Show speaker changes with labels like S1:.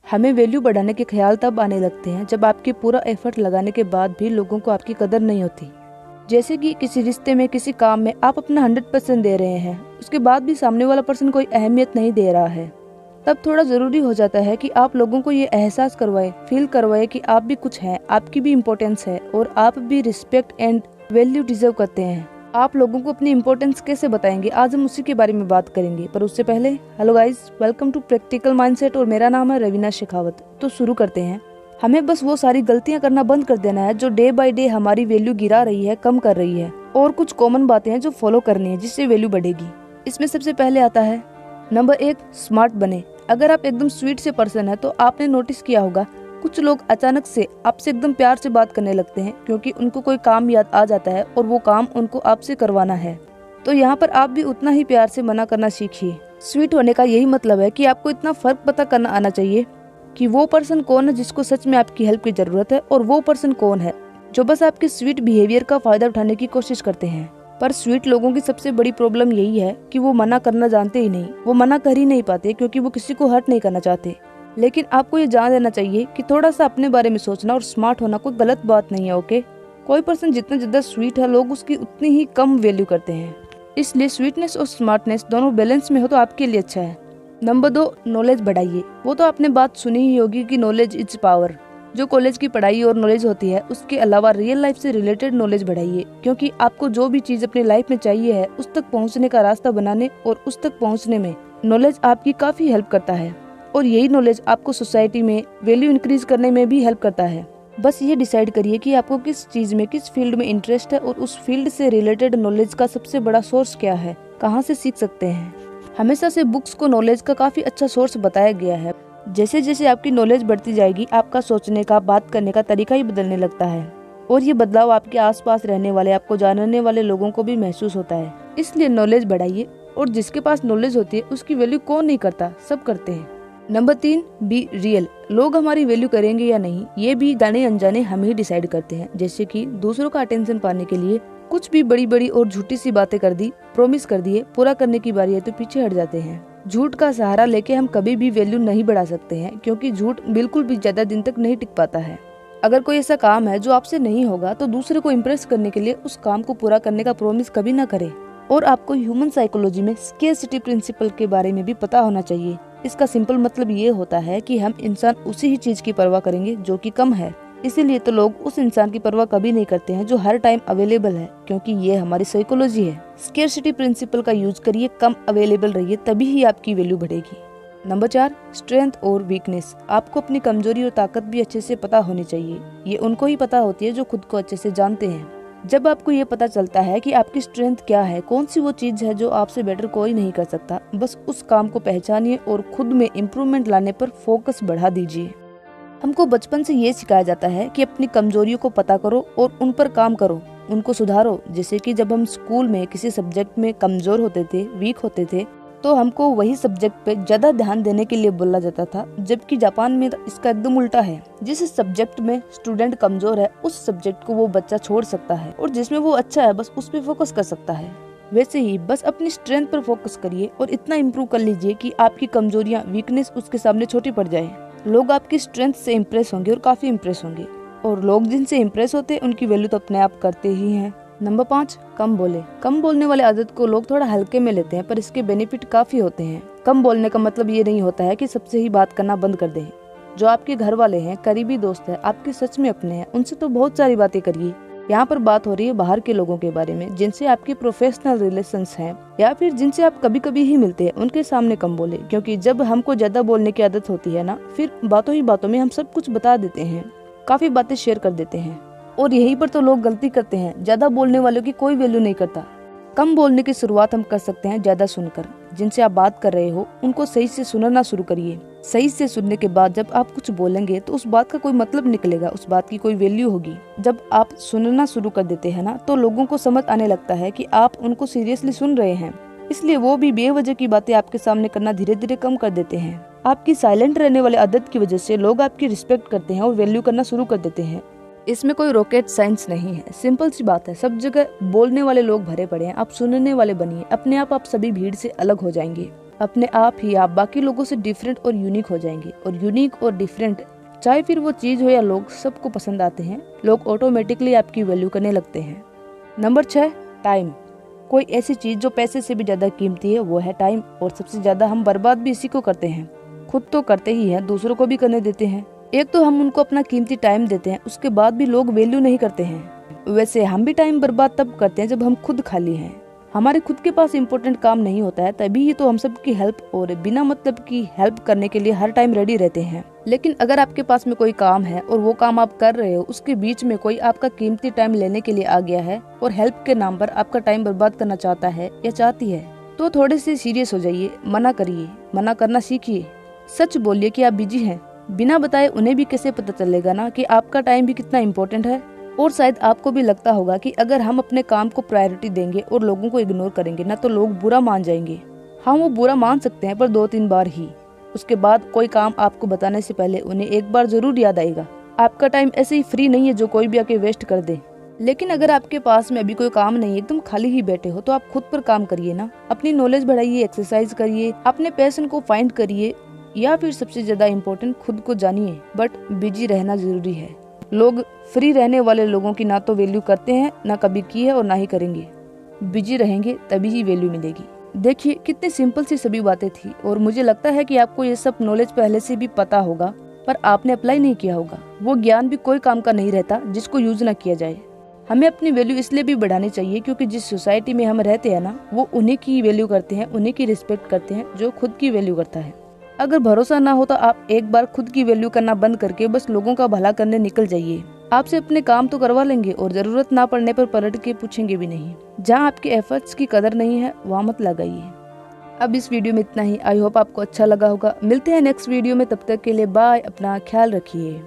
S1: हमें वैल्यू बढ़ाने के ख्याल तब आने लगते हैं जब आपके पूरा एफर्ट लगाने के बाद भी लोगों को आपकी कदर नहीं होती। जैसे कि किसी रिश्ते में, किसी काम में आप अपना 100% दे रहे हैं, उसके बाद भी सामने वाला पर्सन कोई अहमियत नहीं दे रहा है। तब थोड़ा जरूरी हो जाता है कि आप लोगों को ये एहसास करवाए, फील करवाए कि आप भी कुछ हैं, आपकी भी इम्पोर्टेंस है और आप भी रिस्पेक्ट एंड वैल्यू डिजर्व करते हैं। आप लोगों को अपनी इम्पोर्टेंस कैसे बताएंगे, आज हम उसी के बारे में बात करेंगे। पर उससे पहले hello guys, welcome to practical mindset और मेरा नाम है रवीना शेखावत। तो शुरू करते हैं। हमें बस वो सारी गलतियां करना बंद कर देना है जो डे बाय डे हमारी वैल्यू गिरा रही है, कम कर रही है, और कुछ कॉमन बातें हैं जो फॉलो करनी है जिससे वैल्यू बढ़ेगी। इसमें सबसे पहले आता है नंबर 1, स्मार्ट बने। अगर आप एकदम स्वीट से पर्सन है तो आपने नोटिस किया होगा कुछ लोग अचानक से आपसे एकदम प्यार से बात करने लगते हैं क्योंकि उनको कोई काम याद आ जाता है और वो काम उनको आपसे करवाना है। तो यहाँ पर आप भी उतना ही प्यार से मना करना सीखिए। स्वीट होने का यही मतलब है कि आपको इतना फर्क पता करना आना चाहिए कि वो पर्सन कौन है जिसको सच में आपकी हेल्प की जरूरत है और वो पर्सन कौन है जो बस आपके स्वीट बिहेवियर का फायदा उठाने की कोशिश करते हैं। पर स्वीट लोगों की सबसे बड़ी प्रॉब्लम यही है कि वो मना करना जानते ही नहीं, वो मना कर ही नहीं पाते क्योंकि वो किसी को हर्ट नहीं करना चाहते। लेकिन आपको ये जान लेना चाहिए कि थोड़ा सा अपने बारे में सोचना और स्मार्ट होना कोई गलत बात नहीं है। ओके, कोई पर्सन जितना ज्यादा स्वीट है लोग उसकी उतनी ही कम वैल्यू करते हैं, इसलिए स्वीटनेस और स्मार्टनेस दोनों बैलेंस में हो तो आपके लिए अच्छा है। नंबर 2, नॉलेज बढ़ाइए। वो तो आपने बात सुनी ही होगी कि नॉलेज इज पावर। जो कॉलेज की पढ़ाई और नॉलेज होती है उसके अलावा रियल लाइफ से रिलेटेड नॉलेज बढ़ाइए, क्योंकि आपको जो भी चीज अपनी लाइफ में चाहिए है उस तक पहुंचने का रास्ता बनाने और उस तक पहुंचने में नॉलेज आपकी काफी हेल्प करता है। और यही नॉलेज आपको सोसाइटी में वैल्यू इंक्रीज करने में भी हेल्प करता है। बस ये डिसाइड करिए कि आपको किस चीज में, किस फील्ड में इंटरेस्ट है और उस फील्ड से रिलेटेड नॉलेज का सबसे बड़ा सोर्स क्या है, कहाँ से सीख सकते हैं। हमेशा से बुक्स को नॉलेज का काफी अच्छा सोर्स बताया गया है। जैसे जैसे आपकी नॉलेज बढ़ती जाएगी आपका सोचने का, बात करने का तरीका ही बदलने लगता है और ये बदलाव आपके आसपास रहने वाले, आपको जानने वाले लोगों को भी महसूस होता है। इसलिए नॉलेज बढ़ाइए। और जिसके पास नॉलेज होती है उसकी वैल्यू कौन नहीं करता, सब करते हैं। Number 3, be real. लोग हमारी वैल्यू करेंगे या नहीं ये भी जाने अनजाने हम ही डिसाइड करते हैं। जैसे कि दूसरों का अटेंशन पाने के लिए कुछ भी बड़ी बड़ी और झूठी सी बातें कर दी, प्रॉमिस कर दिए, पूरा करने की बारी है तो पीछे हट जाते हैं। झूठ का सहारा लेके हम कभी भी वैल्यू नहीं बढ़ा सकते हैं, क्योंकि झूठ बिल्कुल भी ज्यादा दिन तक नहीं टिक पाता है। अगर कोई ऐसा काम है जो आपसे नहीं होगा तो दूसरे को इम्प्रेस करने के लिए उस काम को पूरा करने का प्रॉमिस कभी ना करें। और आपको ह्यूमन साइकोलॉजी में स्केर्सिटी प्रिंसिपल के बारे में भी पता होना चाहिए। इसका सिंपल मतलब ये होता है कि हम इंसान उसी ही चीज की परवाह करेंगे जो कि कम है। इसीलिए तो लोग उस इंसान की परवाह कभी नहीं करते हैं जो हर टाइम अवेलेबल है, क्योंकि ये हमारी साइकोलॉजी है। स्केर्सिटी प्रिंसिपल का यूज करिए, कम अवेलेबल रहिए, तभी ही आपकी वैल्यू बढ़ेगी। नंबर 4, स्ट्रेंथ और वीकनेस। आपको अपनी कमजोरी और ताकत भी अच्छे से पता होनी चाहिए। ये उनको ही पता होती है जो खुद को अच्छे से जानते हैं। जब आपको ये पता चलता है कि आपकी स्ट्रेंथ क्या है, कौन सी वो चीज है जो आपसे बेटर कोई नहीं कर सकता, बस उस काम को पहचानिए और खुद में इम्प्रूवमेंट लाने पर फोकस बढ़ा दीजिए। हमको बचपन से ये सिखाया जाता है कि अपनी कमजोरियों को पता करो और उन पर काम करो, उनको सुधारो। जैसे कि जब हम स्कूल में किसी सब्जेक्ट में कमजोर होते थे, वीक होते थे, तो हमको वही सब्जेक्ट पे ज्यादा ध्यान देने के लिए बोला जाता था, जबकि जापान में इसका एकदम उल्टा है। जिस सब्जेक्ट में स्टूडेंट कमजोर है उस सब्जेक्ट को वो बच्चा छोड़ सकता है और जिसमें वो अच्छा है बस उस पे फोकस कर सकता है। वैसे ही बस अपनी स्ट्रेंथ पर फोकस करिए और इतना इम्प्रूव कर लीजिए कि आपकी कमजोरियां, वीकनेस उसके सामने छोटी पड़ जाए। लोग आपकी स्ट्रेंथ से इम्प्रेस होंगे और काफी इम्प्रेस होंगे, और लोग जिनसे इम्प्रेस होते हैं उनकी वैल्यू तो अपने आप करते ही हैं। नंबर 5, कम बोले। कम बोलने वाले आदत को लोग थोड़ा हल्के में लेते हैं, पर इसके बेनिफिट काफी होते हैं। कम बोलने का मतलब ये नहीं होता है कि सबसे ही बात करना बंद कर दें। जो आपके घर वाले हैं, करीबी दोस्त हैं, आपके सच में अपने हैं, उनसे तो बहुत सारी बातें करिए। यहाँ पर बात हो रही है बाहर के लोगों के बारे में, जिनसे आपके प्रोफेशनल रिलेशंस हैं या फिर जिनसे आप कभी कभी ही मिलते हैं, उनके सामने कम बोले। क्योंकि जब हमको ज्यादा बोलने की आदत होती है ना, फिर बातों ही बातों में हम सब कुछ बता देते हैं, काफी बातें शेयर कर देते हैं, और यहीं पर तो लोग गलती करते हैं। ज्यादा बोलने वालों की कोई वैल्यू नहीं करता। कम बोलने की शुरुआत हम कर सकते हैं ज्यादा सुनकर। जिनसे आप बात कर रहे हो उनको सही से सुनना शुरू करिए। सही से सुनने के बाद जब आप कुछ बोलेंगे तो उस बात का कोई मतलब निकलेगा, उस बात की कोई वैल्यू होगी। जब आप सुनना शुरू कर देते हैं ना, तो लोगों को समझ आने लगता है कि आप उनको सीरियसली सुन रहे हैं, इसलिए वो भी बेवजह की बातें आपके सामने करना धीरे धीरे कम कर देते हैं। आपकी साइलेंट रहने वाली आदत की वजह से लोग आपकी रिस्पेक्ट करते हैं और वैल्यू करना शुरू कर देते हैं। इसमें कोई रॉकेट साइंस नहीं है, सिंपल सी बात है। सब जगह बोलने वाले लोग भरे पड़े हैं, आप सुनने वाले बनिए, अपने आप सभी भीड़ से अलग हो जाएंगे। अपने आप ही आप बाकी लोगों से डिफरेंट और यूनिक हो जाएंगे। और यूनिक और डिफरेंट, चाहे फिर वो चीज हो या लोग, सबको पसंद आते हैं। लोग ऑटोमेटिकली आपकी वैल्यू करने लगते हैं। Number 6, time. कोई ऐसी चीज जो पैसे से भी ज्यादा कीमती है वो है टाइम। और सबसे ज्यादा हम बर्बाद भी इसी को करते हैं। खुद तो करते ही हैं, दूसरों को भी करने देते हैं। एक तो हम उनको अपना कीमती टाइम देते हैं, उसके बाद भी लोग वैल्यू नहीं करते हैं। वैसे हम भी टाइम बर्बाद तब करते हैं जब हम खुद खाली हैं, हमारे खुद के पास इम्पोर्टेंट काम नहीं होता है, तभी ही तो हम सबकी हेल्प और बिना मतलब की हेल्प करने के लिए हर टाइम रेडी रहते हैं। लेकिन अगर आपके पास में कोई काम है और वो काम आप कर रहे हो, उसके बीच में कोई आपका कीमती टाइम लेने के लिए आ गया है और हेल्प के नाम पर आपका टाइम बर्बाद करना चाहता है या चाहती है, तो थोड़े से सीरियस हो जाइए, मना करिए, मना करना सीखिए। सच बोलिए कि आप बिजी हैं। बिना बताए उन्हें भी कैसे पता चलेगा ना कि आपका टाइम भी कितना इम्पोर्टेंट है। और शायद आपको भी लगता होगा कि अगर हम अपने काम को प्रायोरिटी देंगे और लोगों को इग्नोर करेंगे ना, तो लोग बुरा मान जाएंगे। हाँ, वो बुरा मान सकते हैं, पर 2-3 बार ही। उसके बाद कोई काम आपको बताने से पहले उन्हें एक बार जरूर याद आएगा। आपका टाइम ऐसे ही फ्री नहीं है जो कोई भी आके वेस्ट कर दे। लेकिन अगर आपके पास में अभी कोई काम नहीं है, एकदम खाली ही बैठे हो, तो आप खुद पर काम करिए ना। अपनी नॉलेज बढ़ाइए, एक्सरसाइज करिए, अपने पैशन को फाइंड करिए, या फिर सबसे ज्यादा इम्पोर्टेंट, खुद को जानिए। बट बिजी रहना जरूरी है। लोग फ्री रहने वाले लोगों की ना तो वैल्यू करते हैं, ना कभी की है और ना ही करेंगे। बिजी रहेंगे तभी ही वैल्यू मिलेगी। देखिए कितनी सिंपल सी सभी बातें थी, और मुझे लगता है कि आपको ये सब नॉलेज पहले से भी पता होगा, पर आपने अप्लाई नहीं किया होगा। वो ज्ञान भी कोई काम का नहीं रहता जिसको यूज ना किया जाए। हमें अपनी वैल्यू इसलिए भी बढ़ानी चाहिए क्योंकि जिस सोसाइटी में हम रहते हैं ना, वो उन्हीं की वैल्यू करते हैं, उन्हीं की रिस्पेक्ट करते हैं जो खुद की वैल्यू करता है। अगर भरोसा ना हो तो आप एक बार खुद की वैल्यू करना बंद करके बस लोगों का भला करने निकल जाइए। आपसे अपने काम तो करवा लेंगे और जरूरत ना पड़ने पर पलट के पूछेंगे भी नहीं। जहाँ आपके एफर्ट्स की कदर नहीं है, वहाँ मत लगाइए। अब इस वीडियो में इतना ही। आई होप आपको अच्छा लगा होगा। मिलते हैं नेक्स्ट वीडियो में, तब तक के लिए बाय। अपना ख्याल रखिए।